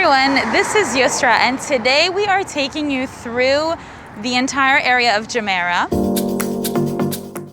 everyone, this is Yusra and today we are taking you through the entire area of Jumeirah.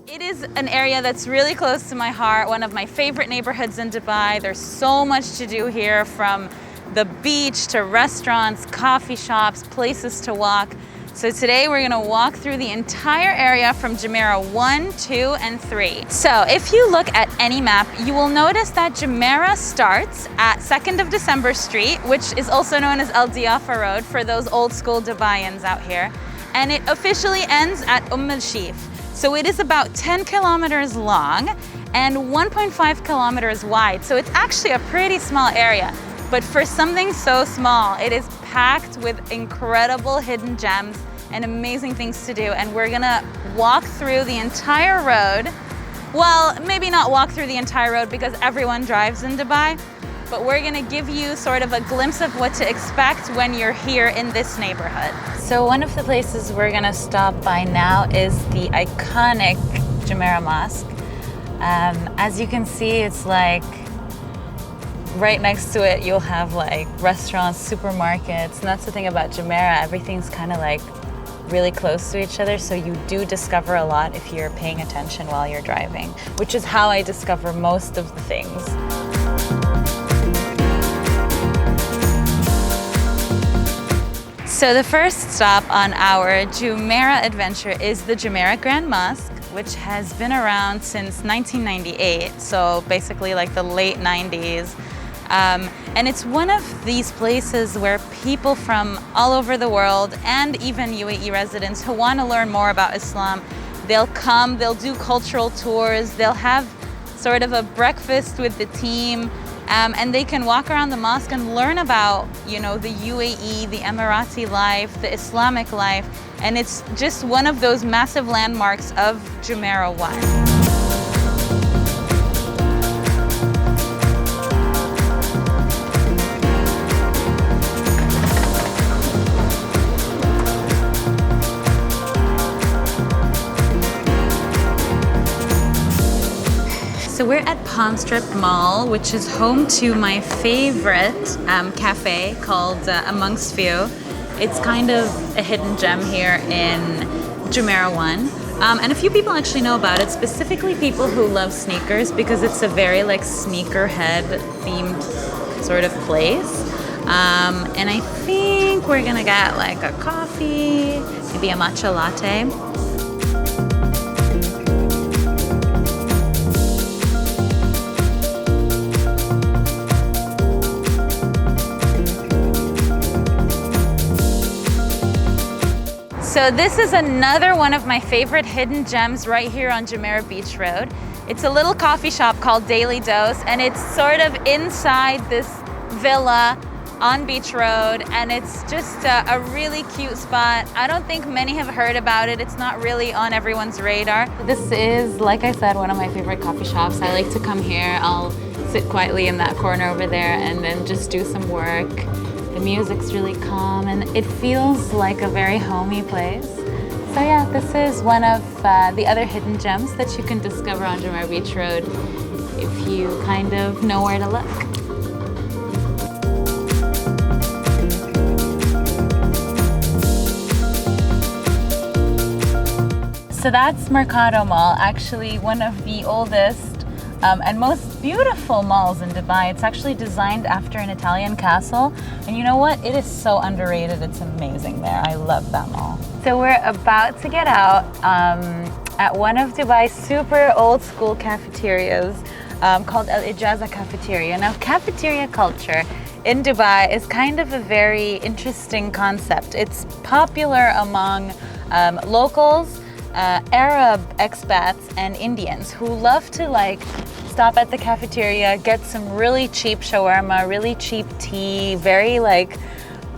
It is an area that's really close to my heart, one of my favorite neighborhoods in Dubai. There's so much to do here, from the beach to restaurants, coffee shops, places to walk. So today we're gonna walk through the entire area from Jumeirah 1, 2, and 3. So if you look at any map, you will notice that Jumeirah starts at 2nd of December Street, which is also known as Al Diafa Road for those old school Dubaians out here. And it officially ends at Al Shif. So it is about 10 kilometers long and 1.5 kilometers wide. So it's actually a pretty small area. But for something so small, it is packed with incredible hidden gems and amazing things to do. And we're gonna walk through the entire road. Well, maybe not walk through the entire road because everyone drives in Dubai, but we're gonna give you sort of a glimpse of what to expect when you're here in this neighborhood. So one of the places we're gonna stop by now is the iconic Jumeirah Mosque. As you can see, it's like right next to it, you'll have like restaurants, supermarkets, and that's the thing about Jumeirah. Everything's kind of like really close to each other, so you do discover a lot if you're paying attention while you're driving, which is how I discover most of the things. So the first stop on our Jumeirah adventure is the Jumeirah Grand Mosque, which has been around since 1998, so basically like the late 90s. And it's one of these places where people from all over the world and even UAE residents who want to learn more about Islam, they'll come, they'll do cultural tours, they'll have sort of a breakfast with the team, and they can walk around the mosque and learn about, you know, the UAE, the Emirati life, the Islamic life, and it's just one of those massive landmarks of Jumeirah 1. So we're at Palm Strip Mall, which is home to my favorite cafe called Amongst Few. It's kind of a hidden gem here in Jumeirah 1. And a few people actually know about it, specifically people who love sneakers, because it's a very like sneakerhead themed sort of place. And I think we're gonna get like a coffee, maybe a matcha latte. So this is another one of my favorite hidden gems right here on Jumeirah Beach Road. It's a little coffee shop called Daily Dose, and it's sort of inside this villa on Beach Road, and it's just a really cute spot. I don't think many have heard about it. It's not really on everyone's radar. This is, like I said, one of my favorite coffee shops. I like to come here. I'll sit quietly in that corner over there and then just do some work. The music's really calm and it feels like a very homey place. So yeah, this is one of the other hidden gems that you can discover on Jumeirah Beach Road if you kind of know where to look. So that's Mercado Mall, actually one of the oldest and most beautiful malls in Dubai. It's actually designed after an Italian castle. And you know what? It is so underrated. It's amazing there. I love that mall. So we're about to get out at one of Dubai's super old school cafeterias called Al Ijaza Cafeteria. Now, cafeteria culture in Dubai is kind of a very interesting concept. It's popular among locals, Arab expats and Indians who love to like stop at the cafeteria, get some really cheap shawarma, really cheap tea, very like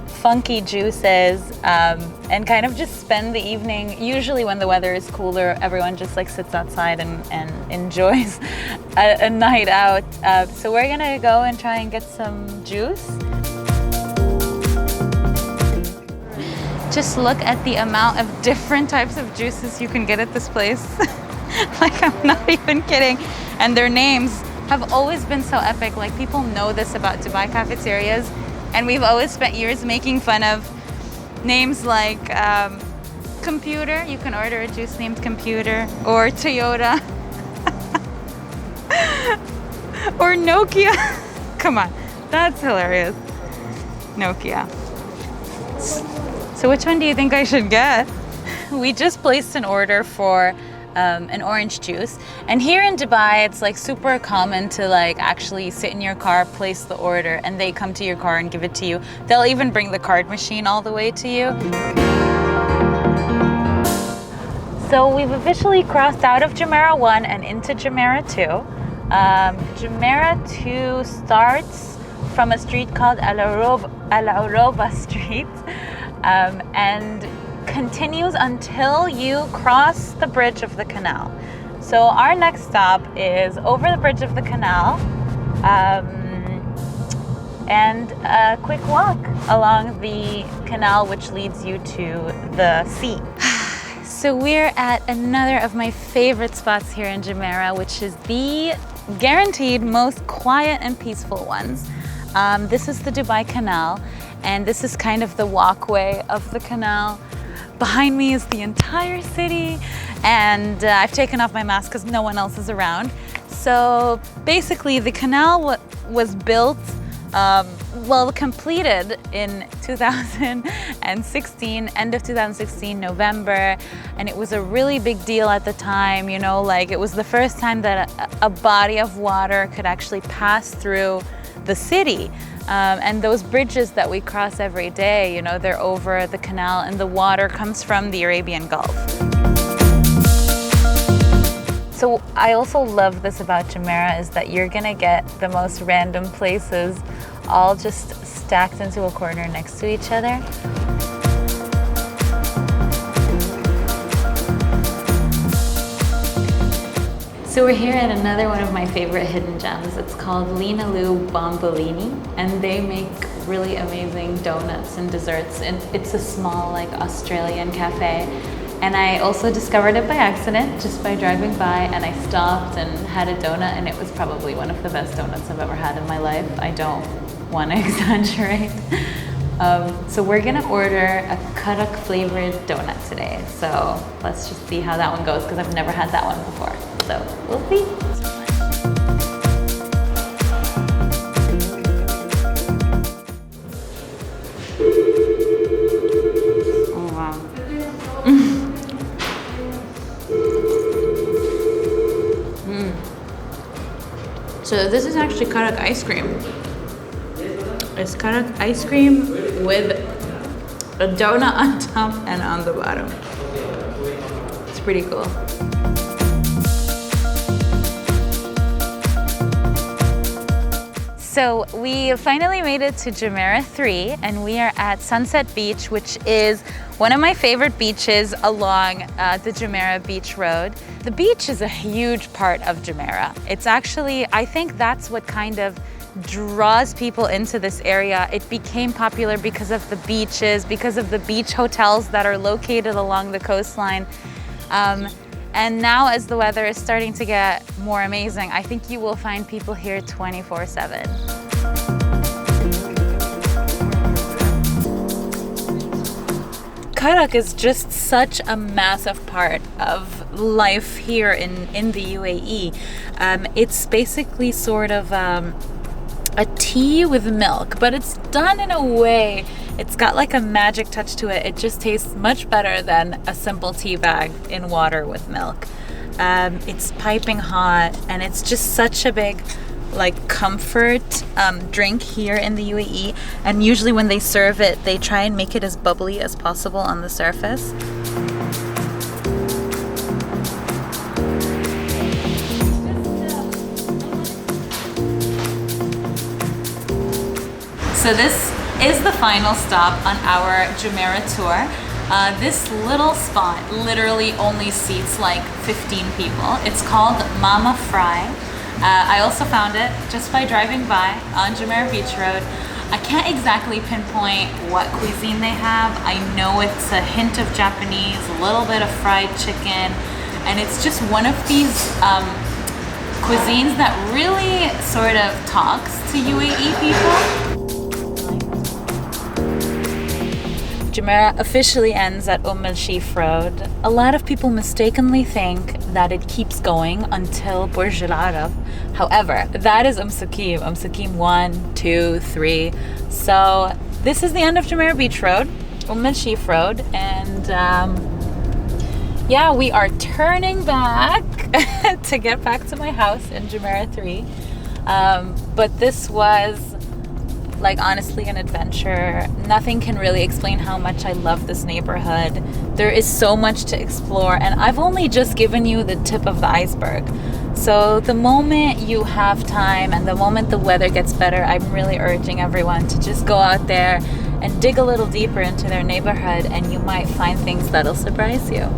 funky juices, and kind of just spend the evening. Usually when the weather is cooler, everyone just like sits outside and enjoys a night out. So we're gonna go and try and get some juice. Just look at the amount of different types of juices you can get at this place. Like, I'm not even kidding. And their names have always been so epic. Like, people know this about Dubai cafeterias. And we've always spent years making fun of names like Computer. You can order a juice named Computer, or Toyota, or Nokia. Come on, that's hilarious. Nokia. So which one do you think I should get? We just placed an order for an orange juice, and here in Dubai it's like super common to like actually sit in your car, place the order, and they come to your car and give it to you. They'll even bring the card machine all the way to you. So we've officially crossed out of Jumeirah 1 and into Jumeirah 2. Jumeirah 2 starts from a street called Al Aroba Street, and continues until you cross the bridge of the canal. So our next stop is over the bridge of the canal, and a quick walk along the canal which leads you to the sea. So we're at another of my favorite spots here in Jumeirah, which is the guaranteed most quiet and peaceful ones. This is the Dubai Canal, and this is kind of the walkway of the canal. Behind me is the entire city, and I've taken off my mask because no one else is around. So basically the canal was built, completed in 2016, end of 2016, November, and it was a really big deal at the time, you know, like it was the first time that a body of water could actually pass through the city. And those bridges that we cross every day, you know, they're over the canal, and the water comes from the Arabian Gulf. So I also love this about Jumeirah, is that you're gonna get the most random places all just stacked into a corner next to each other. So we're here at another one of my favorite hidden gems. It's called Linaloo Bombolini, and they make really amazing donuts and desserts. And it's a small, like, Australian cafe. And I also discovered it by accident, just by driving by, and I stopped and had a donut, and it was probably one of the best donuts I've ever had in my life. I don't want to exaggerate. So we're gonna order a karak flavored donut today. So let's just see how that one goes, because I've never had that one before. So we'll see. Oh wow. So this is actually karak ice cream. It's karak ice cream with a donut on top and on the bottom. It's pretty cool. So we finally made it to Jumeirah 3, and we are at Sunset Beach, which is one of my favorite beaches along the Jumeirah Beach Road. The beach is a huge part of Jumeirah. It's actually, I think that's what kind of draws people into this area. It became popular because of the beaches, because of the beach hotels that are located along the coastline. And now as the weather is starting to get more amazing, I think you will find people here 24/7. Karak is just such a massive part of life here in the UAE. It's basically sort of a tea with milk, but it's done in a way, it's got like a magic touch to it. It just tastes much better than a simple tea bag in water with milk. It's piping hot, and it's just such a big like comfort drink here in the UAE. And usually when they serve it, they try and make it as bubbly as possible on the surface. So this is the final stop on our Jumeirah tour. This little spot literally only seats like 15 people. It's called Mama Fry. I also found it just by driving by on Jumeirah Beach Road. I can't exactly pinpoint what cuisine they have. I know it's a hint of Japanese, a little bit of fried chicken, and it's just one of these cuisines that really sort of talks to UAE people. Jumeirah officially ends at Sheef Road. A lot of people mistakenly think that it keeps going until Burj Al Arab. However, that is Sakim. Sakim 1, 2, 3. So this is the end of Jumeirah Beach Road, Sheef Road, and yeah, we are turning back to get back to my house in Jumeirah 3. But this was, like, honestly an adventure. Nothing can really explain how much I love this neighborhood. There is so much to explore, and I've only just given you the tip of the iceberg. So the moment you have time and the moment the weather gets better, I'm really urging everyone to just go out there and dig a little deeper into their neighborhood, and you might find things that'll surprise you.